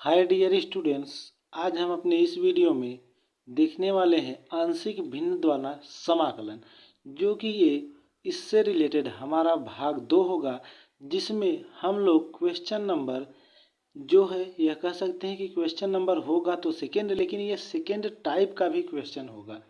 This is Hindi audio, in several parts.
हाय डियर स्टूडेंट्स, आज हम अपने इस वीडियो में देखने वाले हैं आंशिक भिन्न द्वारा समाकलन, जो कि ये इससे रिलेटेड हमारा भाग 2 होगा, जिसमें हम लोग क्वेश्चन नंबर जो है यह कह सकते हैं कि क्वेश्चन नंबर होगा तो सेकेंड, लेकिन ये सेकेंड टाइप का भी क्वेश्चन होगा,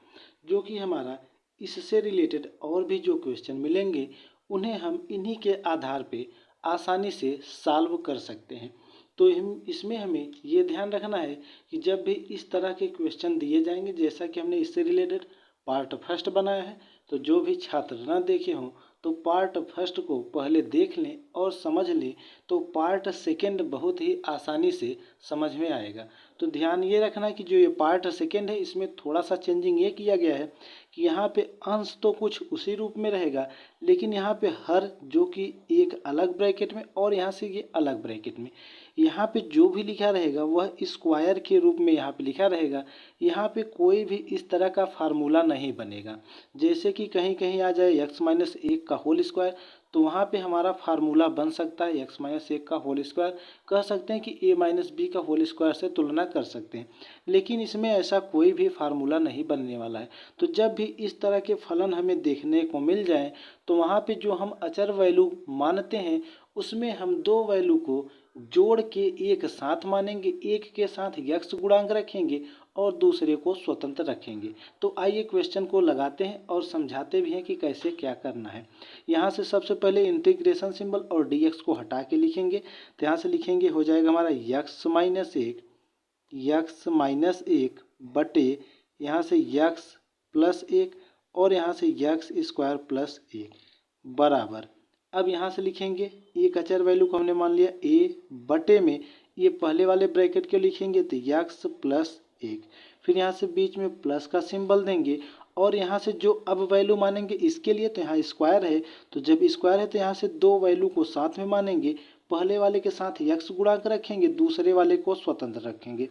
जो कि हमारा इससे रिलेटेड और भी जो क्वेश्चन मिलेंगे उन्हें हम इन्हीं के आधार पे आसानी से सॉल्व कर सकते हैं। तो हम इसमें हमें ये ध्यान रखना है कि जब भी इस तरह के क्वेश्चन दिए जाएंगे, जैसा कि हमने इससे रिलेटेड पार्ट फर्स्ट बनाया है, तो जो भी छात्र ना देखे हों तो पार्ट फर्स्ट को पहले देख लें और समझ लें, तो पार्ट सेकेंड बहुत ही आसानी से समझ में आएगा। तो ध्यान ये रखना है कि जो ये पार्ट सेकेंड है, इसमें थोड़ा सा चेंजिंग ये किया गया है कि यहाँ पे अंश तो कुछ उसी रूप में रहेगा, लेकिन यहाँ पे हर जो कि एक अलग ब्रैकेट में और यहाँ से ये अलग ब्रैकेट में, यहाँ पे जो भी लिखा रहेगा वह स्क्वायर के रूप में यहाँ पे लिखा रहेगा। यहाँ पे कोई भी इस तरह का फार्मूला नहीं बनेगा, जैसे कि कहीं कहीं आ जाए x-1 का होल स्क्वायर, तो वहाँ पे हमारा फार्मूला बन सकता है x-1 का होल स्क्वायर, कह सकते हैं कि a-b का होल स्क्वायर से तुलना कर सकते हैं, लेकिन इसमें ऐसा कोई भी फार्मूला नहीं बनने वाला है। तो जब भी इस तरह के फलन हमें देखने को मिल जाए, तो वहाँ पे जो हम अचर वैल्यू मानते हैं उसमें हम दो वैल्यू को जोड़ के एक साथ मानेंगे, एक के साथ यक्स गुणांक रखेंगे और दूसरे को स्वतंत्र रखेंगे। तो आइए क्वेश्चन को लगाते हैं और समझाते भी हैं कि कैसे क्या करना है। यहाँ से सबसे पहले इंटीग्रेशन सिंबल और dx को हटा के लिखेंगे, तो यहाँ से लिखेंगे हो जाएगा हमारा यक्स माइनस एक बटे यहाँ से यक्स प्लस एक और यहाँ से यक्स स्क्वायर प्लस एक बराबर। अब यहाँ से लिखेंगे एक अचर वैल्यू को हमने मान लिया a बटे में ये पहले वाले ब्रैकेट के लिखेंगे तो यक्स प्लस एक, फिर यहाँ से बीच में प्लस का सिंबल देंगे और यहाँ से जो अब वैल्यू मानेंगे इसके लिए, तो यहाँ स्क्वायर है, तो जब स्क्वायर है तो यहाँ से दो वैल्यू को साथ में मानेंगे, पहले वाले के साथ यक्स गुणांक रखेंगे, दूसरे वाले को स्वतंत्र रखेंगे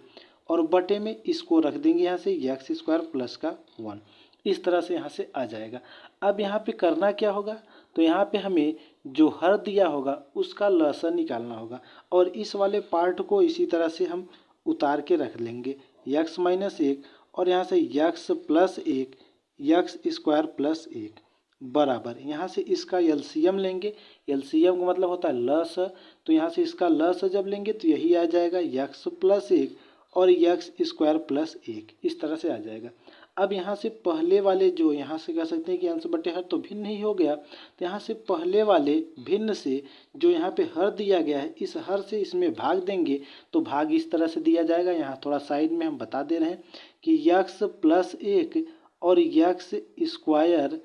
और बटे में इसको रख देंगे यहाँ से यक्स स्क्वायर प्लस का 1। इस तरह से यहाँ से आ जाएगा। अब यहाँ पे करना क्या होगा, तो यहाँ पे हमें जो हर दिया होगा उसका लसन निकालना होगा और इस वाले पार्ट को इसी तरह से हम उतार के रख लेंगे x-1 और यहाँ से यक्स प्लस एक यक्स स्क्वायर प्लस एक बराबर। यहाँ से इसका एलसीएम लेंगे, एलसीएम का मतलब होता है लस, तो यहाँ से इसका लस जब लेंगे तो यही आ जाएगा यक्स प्लस एक और यक्स स्क्वायर प्लस एक, इस तरह से आ जाएगा। अब यहाँ से पहले वाले जो यहाँ से कह सकते हैं कि अंश बटे हर तो भिन्न ही हो गया, तो यहाँ से पहले वाले भिन्न से जो यहाँ पे हर दिया गया है इस हर से इसमें भाग देंगे, तो भाग इस तरह से दिया जाएगा। यहाँ थोड़ा साइड में हम बता दे रहे हैं कि यक्स प्लस एक और यक्स स्क्वायर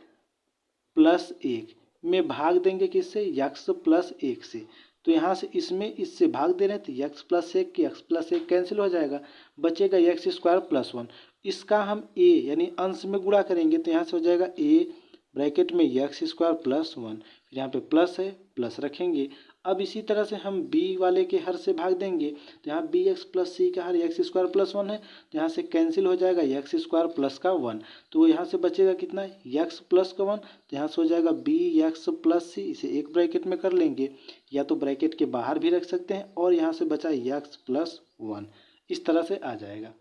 प्लस एक में भाग देंगे किससे, यक्स प्लस एक से, तो यहाँ से इसमें इससे भाग दे रहे हैं तो यक्स प्लस एक कैंसिल हो जाएगा, बचेगा यक्स स्क्वायर प्लस 1। इसका हम a यानी अंश में गुणा करेंगे, तो यहाँ से हो जाएगा a ब्रैकेट में यक्स स्क्वायर प्लस 1, फिर यहाँ पे प्लस है प्लस रखेंगे। अब इसी तरह से हम b वाले के हर से भाग देंगे, तो यहाँ बी एक्स प्लस सी का हर एक्स स्क्वायर प्लस 1 है, तो यहाँ से कैंसिल हो जाएगा यक्स स्क्वायर प्लस का 1, तो यहाँ से बचेगा कितना यक्स प्लस का 1, तो यहाँ से हो जाएगा बी एक्स प्लस सी, इसे एक ब्रैकेट में कर लेंगे या तो ब्रैकेट के बाहर भी रख सकते हैं और यहाँ से बचा यक्स प्लस 1, इस तरह से आ जाएगा।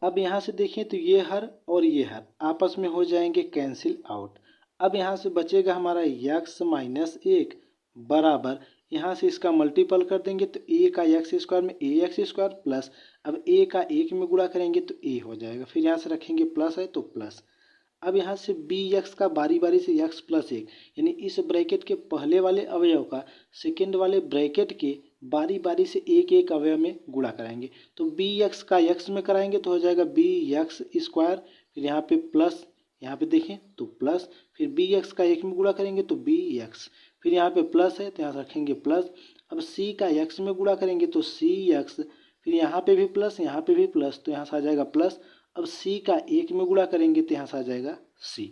अब यहाँ से देखें तो ये हर और ये हर आपस में हो जाएंगे कैंसिल आउट। अब यहाँ से बचेगा हमारा यक्स माइनस एक बराबर, यहाँ से इसका मल्टीपल कर देंगे तो a का एक्स स्क्वायर में ए एक्स स्क्वायर प्लस, अब a का एक में गुणा करेंगे तो a हो जाएगा, फिर यहाँ से रखेंगे प्लस है तो प्लस। अब यहाँ से बी एक्स का बारी बारी से एक्स प्लस एक, यानी इस ब्रैकेट के पहले वाले अवयव का सेकेंड वाले ब्रैकेट के बारी बारी से एक एक अवयव में गुणा कराएंगे, तो बी एक्स का एक्स में कराएंगे तो हो जाएगा बी एक्स स्क्वायर, फिर यहाँ पे प्लस, यहाँ पे देखें तो प्लस, फिर बी एक्स का एक में गुणा करेंगे तो बी एक्स, फिर यहाँ पे प्लस है तो यहाँ रखेंगे प्लस। अब सी का एक्स में गुणा करेंगे तो सी एक्स, फिर यहाँ पे भी प्लस यहाँ पे भी प्लस, तो यहाँ से आ जाएगा प्लस। अब c का एक में गुणा करेंगे तो यहाँ से आ जाएगा c।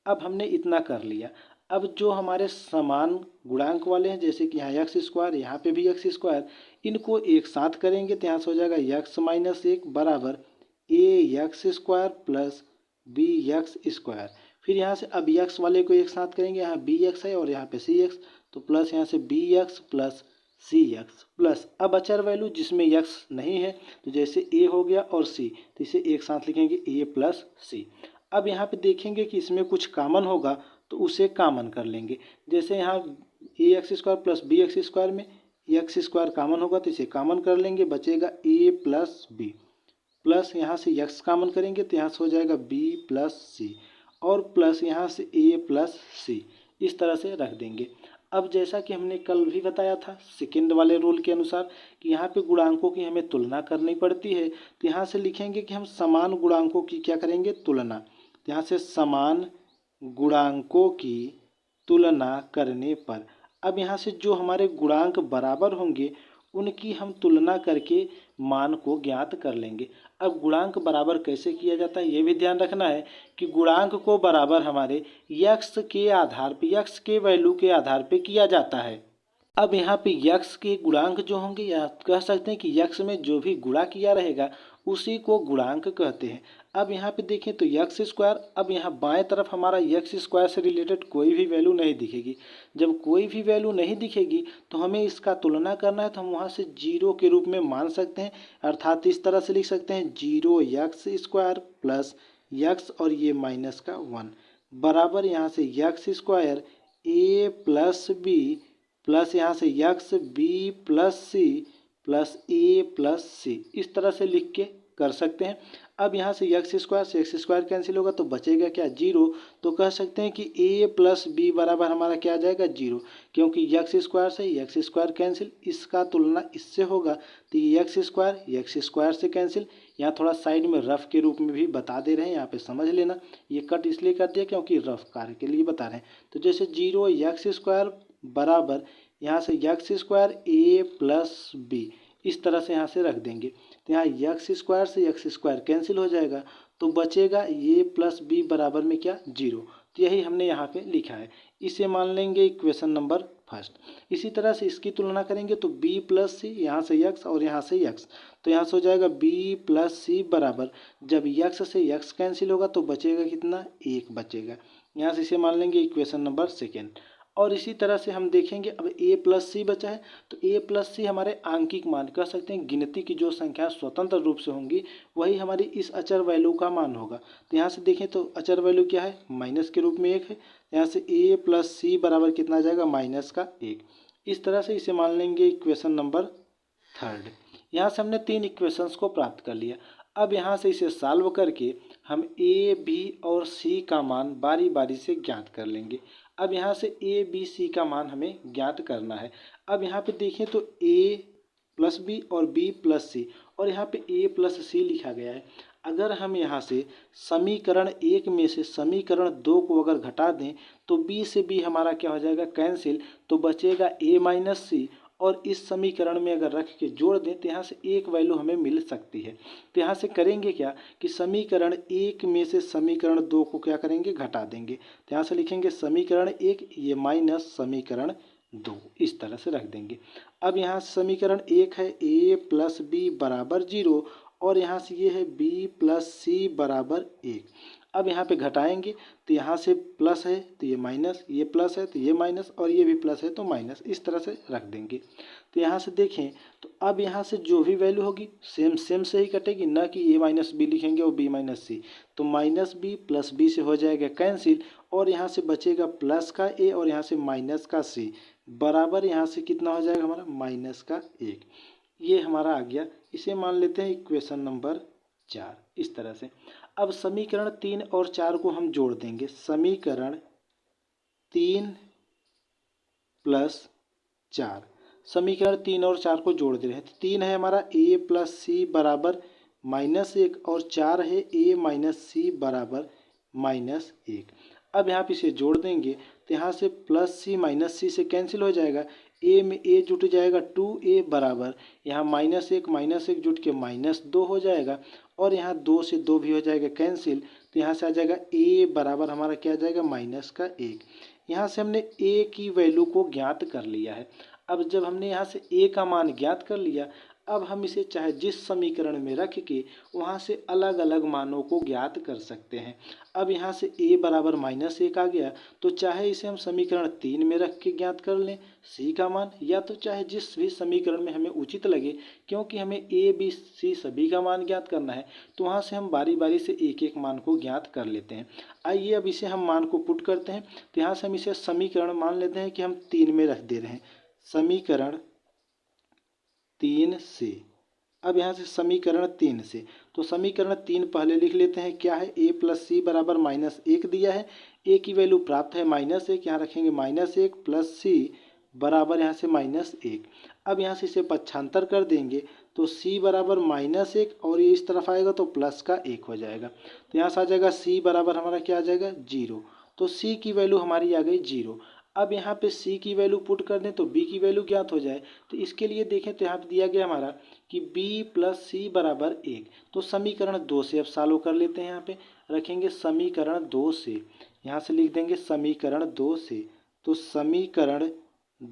अब हमने इतना कर लिया। अब जो हमारे समान गुणांक वाले हैं, जैसे कि यहाँ एक्स स्क्वायर यहाँ पे भी एक्स स्क्वायर, इनको एक साथ करेंगे तो यहाँ से हो जाएगा यक्स माइनस एक बराबर a x square plus b x square. फिर यहाँ से अब यक्स वाले को एक साथ करेंगे, यहाँ बी एक्स है और यहाँ पे सी एक्स, तो प्लस यहाँ से बी एक्स प्लस सी एक्स प्लस, अब अचर वैल्यू जिसमें एक्स नहीं है तो जैसे ए हो गया और सी, तो इसे एक साथ लिखेंगे ए प्लस सी। अब यहाँ पे देखेंगे कि इसमें कुछ कॉमन होगा तो उसे कॉमन कर लेंगे। जैसे यहाँ a x square plus b x square में एक्स स्क्वायर कॉमन होगा तो इसे कॉमन कर लेंगे, बचेगा ए प्लस बी प्लस यहाँ से एक्स कॉमन करेंगे तो यहाँ से हो जाएगा बी प्लस सी और प्लस यहाँ से ए प्लस सी, इस तरह से रख देंगे। अब जैसा कि हमने कल भी बताया था सेकेंड वाले रूल के अनुसार कि यहाँ पे गुणांकों की हमें तुलना करनी पड़ती है, तो यहाँ से लिखेंगे कि हम समान गुणांकों की क्या करेंगे, तुलना। तो यहाँ से समान गुणांकों की तुलना करने पर, अब यहाँ से जो हमारे गुणांक बराबर होंगे उनकी हम तुलना करके मान को ज्ञात कर लेंगे। अब गुणांक बराबर कैसे किया जाता है ये भी ध्यान रखना है कि गुणांक को बराबर हमारे यक्स के आधार पे, यक्स के वैल्यू के आधार पे किया जाता है। अब यहाँ पे यक्स के गुणांक जो होंगे या कह सकते हैं कि यक्स में जो भी गुणा किया रहेगा उसी को गुणांक कहते हैं। अब यहाँ पे देखें तो यक्स स्क्वायर, अब यहाँ बाएं तरफ हमारा यक्स स्क्वायर से रिलेटेड कोई भी वैल्यू नहीं दिखेगी। जब कोई भी वैल्यू नहीं दिखेगी तो हमें इसका तुलना करना है, तो हम वहाँ से जीरो के रूप में मान सकते हैं, अर्थात इस तरह से लिख सकते हैं zero x square plus x और ये माइनस का 1 बराबर यहाँ से x square a plus b plus यहाँ से x b plus c plus a plus c, इस तरह से लिख के कर सकते हैं। अब यहाँ से यक्स स्क्वायर से एक्स स्क्वायर कैंसिल होगा तो बचेगा क्या, जीरो। तो कह सकते हैं कि ए प्लस बी बराबर हमारा क्या आ जाएगा, जीरो, क्योंकि यक्स स्क्वायर से यक्स स्क्वायर कैंसिल, इसका तुलना इससे होगा तो ये यक्स स्क्वायर से कैंसिल। यहाँ थोड़ा साइड में रफ के रूप में भी बता दे रहे हैं, यहाँ पे समझ लेना, ये कट इसलिए कर दिया क्योंकि रफ कार्य के लिए बता रहे हैं। तो जैसे जीरो यक्स स्क्वायर बराबर यहाँ से x square a plus B, इस तरह से यहाँ से रख देंगे। तो यहाँ यक्स स्क्वायर से यक्स स्क्वायर कैंसिल हो जाएगा तो बचेगा ए प्लस बी बराबर में क्या, जीरो। तो यही हमने यहाँ पे लिखा है, इसे मान लेंगे इक्वेशन नंबर फर्स्ट। इसी तरह से इसकी तुलना करेंगे तो बी प्लस सी, यहाँ से यक्स और यहाँ से यक्स, तो यहाँ से हो जाएगा बी प्लस सी बराबर, जब यक्स से यक्स कैंसिल होगा तो बचेगा कितना, एक बचेगा। यहाँ से इसे मान लेंगे इक्वेशन नंबर सेकेंड। और इसी तरह से हम देखेंगे अब ए प्लस सी बचा है, तो ए प्लस सी हमारे आंकिक मान, कह सकते हैं गिनती की जो संख्या स्वतंत्र रूप से होंगी वही हमारी इस अचर वैल्यू का मान होगा। तो यहाँ से देखें तो अचर वैल्यू क्या है, माइनस के रूप में एक है, यहाँ से ए प्लस सी बराबर कितना आ जाएगा, माइनस का एक। इस तरह से इसे मान लेंगे इक्वेशन नंबर थर्ड। यहाँ से हमने तीन इक्वेशंस को प्राप्त कर लिया। अब यहाँ से इसे सॉल्व करके हम ए बी और सी का मान बारी बारी से ज्ञात कर लेंगे। अब यहाँ से ए बी सी का मान हमें ज्ञात करना है। अब यहाँ पे देखें तो ए प्लस बी और बी प्लस सी, और यहाँ पे ए प्लस सी लिखा गया है। अगर हम यहाँ से समीकरण एक में से समीकरण दो को अगर घटा दें तो बी से बी हमारा क्या हो जाएगा, कैंसिल, तो बचेगा ए माइनस सी, और इस समीकरण में अगर रख के जोड़ दें तो यहाँ से एक वैल्यू हमें मिल सकती है। तो यहाँ से करेंगे क्या कि समीकरण एक में से समीकरण दो को क्या करेंगे, घटा देंगे। तो यहाँ से लिखेंगे समीकरण एक ये माइनस समीकरण दो, इस तरह से रख देंगे। अब यहाँ समीकरण एक है ए प्लस बी बराबर जीरो, और यहाँ से ये है बी प्लस सी बराबर एक। अब यहाँ पे घटाएंगे तो यहाँ से प्लस है तो ये माइनस, ये प्लस है तो ये माइनस, और ये भी प्लस है तो माइनस, इस तरह से रख देंगे। तो यहाँ से देखें तो अब यहाँ से जो भी वैल्यू होगी सेम से ही कटेगी, ना कि ए माइनस बी लिखेंगे और बी माइनस सी। तो माइनस बी प्लस बी से हो जाएगा कैंसिल, और यहाँ से बचेगा प्लस का ए और यहाँ से माइनस का सी बराबर, यहाँ से कितना हो जाएगा हमारा, माइनस का एक। ये हमारा आ गया, इसे मान लेते हैं इक्वेशन नंबर 4। इस तरह से अब समीकरण 3 और 4 को हम जोड़ देंगे। समीकरण 3 प्लस 4, समीकरण 3 और 4 को जोड़ दे रहे हैं। तो 3 है हमारा ए प्लस सी बराबर माइनस एक, और 4 है ए माइनस सी बराबर माइनस एक। अब यहाँ पे इसे जोड़ देंगे तो यहाँ से प्लस सी माइनस सी से कैंसिल हो जाएगा, ए में ए जुट जाएगा 2a बराबर, यहाँ माइनस एक जुट के माइनस 2 हो जाएगा, और यहाँ 2 से 2 भी हो जाएगा कैंसिल। तो यहाँ से आ जाएगा a बराबर हमारा क्या आ जाएगा, माइनस का एक। यहाँ से हमने a की वैल्यू को ज्ञात कर लिया है। अब जब हमने यहाँ से a का मान ज्ञात कर लिया, अब हम इसे चाहे जिस समीकरण में रख के वहाँ से अलग अलग मानों को ज्ञात कर सकते हैं। अब यहाँ से a बराबर -1 आ गया, तो चाहे इसे हम समीकरण 3 में रख के ज्ञात कर लें c का मान, या तो चाहे जिस भी समीकरण में हमें उचित लगे, क्योंकि हमें a b c सभी का मान ज्ञात करना है, तो वहाँ से हम बारी बारी से एक एक मान को ज्ञात कर लेते हैं। आइए अब इसे हम मान को पुट करते हैं। तो यहाँ से हम इसे समीकरण मान लेते हैं कि हम 3 में रख दे रहे हैं, समीकरण 3 से। अब यहाँ से समीकरण 3 से, तो समीकरण 3 पहले लिख लेते हैं। क्या है, a प्लस सी बराबर -1 दिया है, a की वैल्यू प्राप्त है -1, यहाँ रखेंगे -1 प्लस सी बराबर यहाँ से -1। अब यहाँ से इसे पक्षांतर कर देंगे तो c बराबर -1 और ये इस तरफ आएगा तो प्लस का 1 हो जाएगा। तो यहाँ से आ जाएगा c बराबर हमारा क्या आ जाएगा 0। तो c की वैल्यू हमारी आ गई 0। अब यहाँ पे c की वैल्यू पुट कर दें तो b की वैल्यू ज्ञात हो जाए। तो इसके लिए देखें तो यहाँ पे दिया गया हमारा कि b प्लस सी बराबर 1। तो समीकरण 2 से अब सॉल्व कर लेते हैं। यहाँ पे रखेंगे समीकरण 2 से, यहाँ से लिख देंगे समीकरण 2 से। तो समीकरण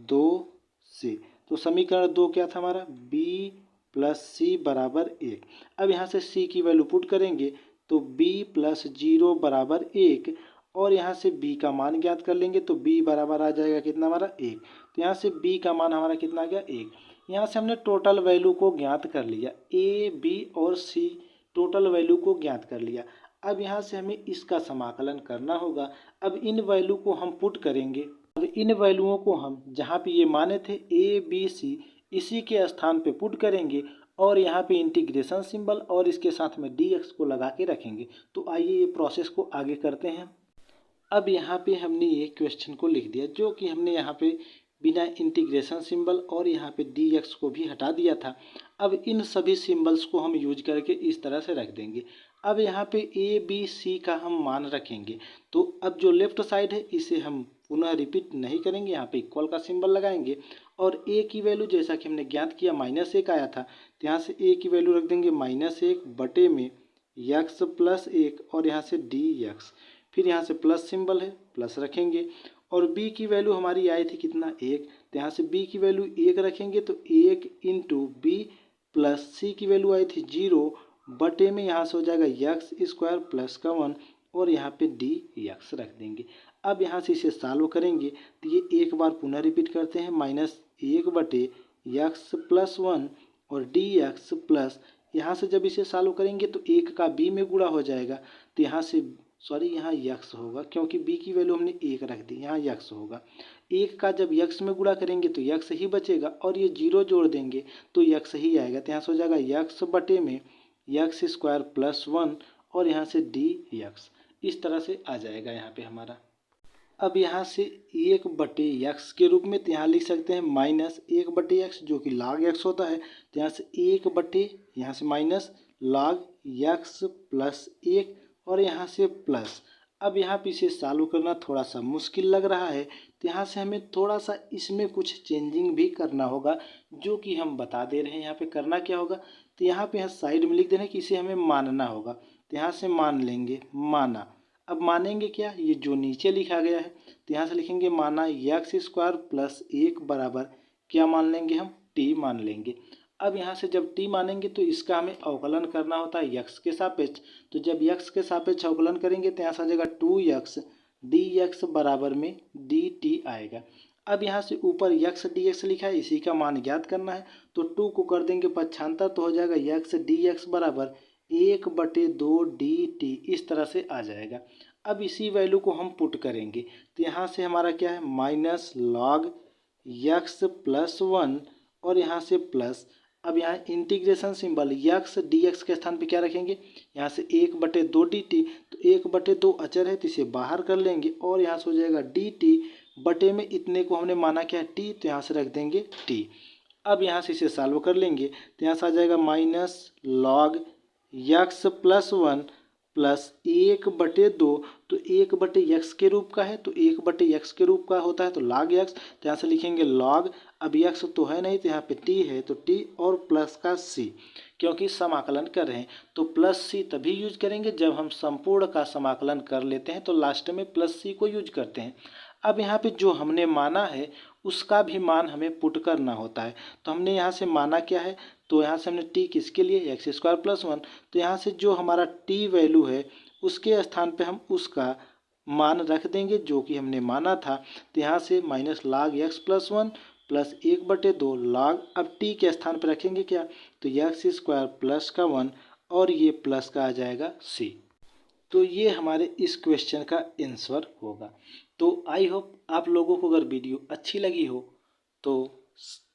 2 से, तो समीकरण 2 क्या था हमारा, b प्लस सी बराबर 1। अब यहाँ से c की वैल्यू पुट करेंगे तो b प्लस 0 बराबर 1, और यहाँ से b का मान ज्ञात कर लेंगे तो b बराबर आ जाएगा कितना हमारा 1। तो यहाँ से b का मान हमारा कितना आ गया 1। यहाँ से हमने टोटल वैल्यू को ज्ञात कर लिया, a b और c टोटल वैल्यू को ज्ञात कर लिया। अब यहाँ से हमें इसका समाकलन करना होगा। अब इन वैल्यू को हम पुट करेंगे। अब इन वैल्यूओं को हम जहाँ पे ये माने थे a b c, इसी के स्थान पे पुट करेंगे और यहाँ पे इंटीग्रेशन सिंबल और इसके साथ में dx को लगा के रखेंगे। तो आइए ये प्रोसेस को आगे करते हैं। अब यहाँ पे हमने ये क्वेश्चन को लिख दिया, जो कि हमने यहाँ पे बिना इंटीग्रेशन सिंबल और यहाँ पे dx को भी हटा दिया था। अब इन सभी सिंबल्स को हम यूज करके इस तरह से रख देंगे। अब यहाँ पे a b c का हम मान रखेंगे। तो अब जो लेफ्ट साइड है इसे हम पुनः रिपीट नहीं करेंगे, यहाँ पे इक्वल का सिंबल लगाएंगे और a की वैल्यू जैसा कि हमने ज्ञात किया -1 आया था, तो यहाँ से a की वैल्यू रख देंगे -1 बटे में x प्लस 1 और यहाँ से dx। फिर यहाँ से प्लस सिंबल है, प्लस रखेंगे और b की वैल्यू हमारी आई थी कितना 1, तो यहाँ से b की वैल्यू 1 रखेंगे तो 1 इंटू b प्लस c की वैल्यू आई थी 0 बटे में यहाँ से हो जाएगा x² प्लस का 1 और यहाँ पे dx रख देंगे। अब यहाँ से इसे सॉल्व करेंगे तो ये एक बार पुनः रिपीट करते हैं, -1 बटे x प्लस 1 और dx प्लस, यहाँ से जब इसे सॉल्व करेंगे तो 1 का b में गुणा हो जाएगा, तो यहाँ से यहाँ x होगा क्योंकि b की वैल्यू हमने 1 रख दी, यहाँ x होगा। 1 का जब x में गुणा करेंगे तो x ही बचेगा और ये 0 जोड़ देंगे तो x ही आएगा, तो यहाँ से हो जाएगा x बटे में x² प्लस 1 और यहाँ से dx। इस तरह से आ जाएगा यहाँ पे हमारा। अब यहाँ से 1 बटे x के रूप में, तो यहाँ लिख सकते हैं -1 बटे x जो कि log x होता है, तो यहाँ से 1 बटे यहाँ से माइनस log x प्लस 1 और यहाँ से प्लस। अब यहाँ पे इसे सॉल्व करना थोड़ा सा मुश्किल लग रहा है, तो यहाँ से हमें थोड़ा सा इसमें कुछ चेंजिंग भी करना होगा, जो कि हम बता दे रहे हैं। यहाँ पे करना क्या होगा, तो यहाँ पे साइड में लिख देना कि इसे हमें मानना होगा, तो यहाँ से मान लेंगे माना। अब मानेंगे क्या, ये जो नीचे लिखा गया है, तो यहाँ से लिखेंगे माना x² प्लस 1 बराबर क्या मान लेंगे हम, t मान लेंगे। अब यहाँ से जब t मानेंगे तो इसका हमें अवकलन करना होता है x के सापेक्ष, तो जब x के सापेक्ष अवकलन करेंगे तो यहाँ से आ जाएगा 2x dx बराबर में dt आएगा। अब यहाँ से ऊपर x dx लिखा है, इसी का मान ज्ञात करना है, तो 2 को कर देंगे पक्षांतर तो हो जाएगा x dx बराबर 1/2 dt। इस तरह से आ जाएगा। अब इसी वैल्यू को हम पुट करेंगे तो यहाँ से हमारा क्या है -log x प्लस 1 और यहाँ से प्लस। अब यहाँ इंटीग्रेशन सिंबल x dx के स्थान पे क्या रखेंगे, यहाँ से 1/2 dt, तो 1/2 अचर है तो इसे बाहर कर लेंगे और यहाँ से हो जाएगा dt बटे में इतने को हमने माना क्या है t, तो यहाँ से रख देंगे t। अब यहाँ से इसे सॉल्व कर लेंगे तो यहाँ से आ जाएगा -log x प्लस 1 प्लस 1/2, तो 1/x के रूप का है तो 1/x के रूप का होता है तो log x, तो यहाँ से लिखेंगे log, अब x तो है नहीं तो यहाँ पे t है तो t और प्लस का c, क्योंकि समाकलन कर रहे हैं तो प्लस c तभी यूज करेंगे जब हम संपूर्ण का समाकलन कर लेते हैं, तो लास्ट में प्लस c को यूज करते हैं। अब यहाँ पे जो हमने माना है उसका भी मान हमें पुट करना होता है, तो हमने यहाँ से माना क्या है, तो यहाँ से हमने टी किसके लिए एक्स स्क्वायर प्लस 1, तो यहाँ से जो हमारा टी वैल्यू है उसके स्थान पे हम उसका मान रख देंगे जो कि हमने माना था। तो यहाँ से minus log x plus 1 plus 1/2 log, अब टी के स्थान पे रखेंगे क्या, तो एक्स स्क्वायर प्लस का 1 और ये प्लस का आ जाएगा c। तो ये हमारे इस क्वेश्चन का आंसर होगा। तो आई होप आप लोगों को अगर वीडियो अच्छी लगी हो तो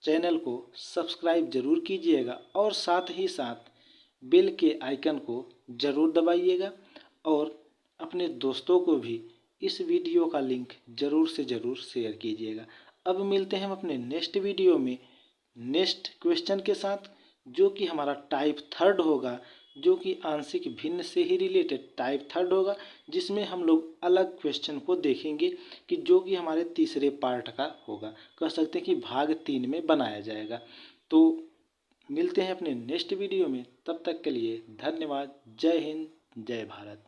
चैनल को सब्सक्राइब जरूर कीजिएगा और साथ ही साथ बेल के आइकन को ज़रूर दबाइएगा और अपने दोस्तों को भी इस वीडियो का लिंक ज़रूर से ज़रूर शेयर कीजिएगा। अब मिलते हैं हम अपने नेक्स्ट वीडियो में नेक्स्ट क्वेश्चन के साथ, जो कि हमारा टाइप थर्ड होगा, जो कि आंशिक भिन्न से ही रिलेटेड टाइप थर्ड होगा, जिसमें हम लोग अलग क्वेश्चन को देखेंगे कि जो कि हमारे तीसरे पार्ट का होगा, कह सकते हैं कि भाग 3 में बनाया जाएगा। तो मिलते हैं अपने नेक्स्ट वीडियो में, तब तक के लिए धन्यवाद। जय हिंद, जय भारत।